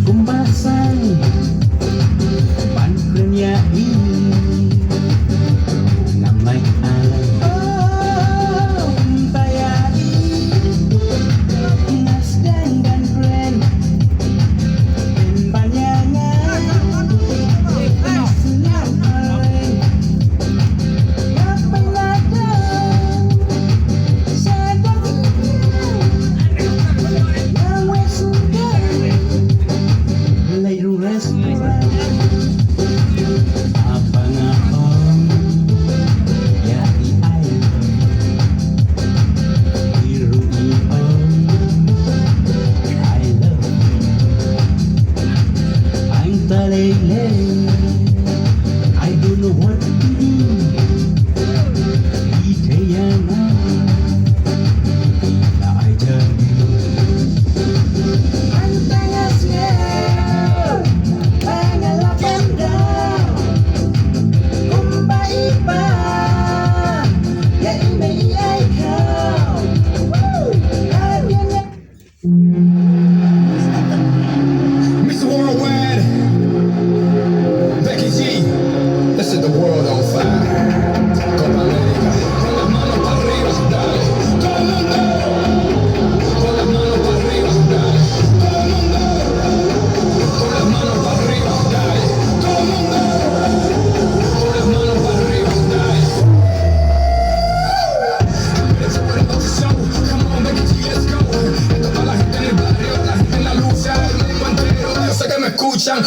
Kumbasan Pankrenya ini Ngamay alam Tayari Nasdan dan keren Dan banyangan Senang keren Ngapain ada Sadar Ngawe sudah Layro restoran Apa ngahong Ya iay Biru iong I love I'm talele I don't know what to do Itayana Na I jadi Mr. Worldwide, Becky G, this is the world on fire. Copa América, con las manos para arriba, dale. Todo el mundo, con las manos para arriba, dale. Todo el mundo, con las manos para arriba, dale. Todo el mundo, con las manos para arriba, dale. Let's put up the show. Come on, Becky G, let's go. Esto para la gente en el barrio, la gente en la luz, el mundo entero. Yo sé que me escuchan.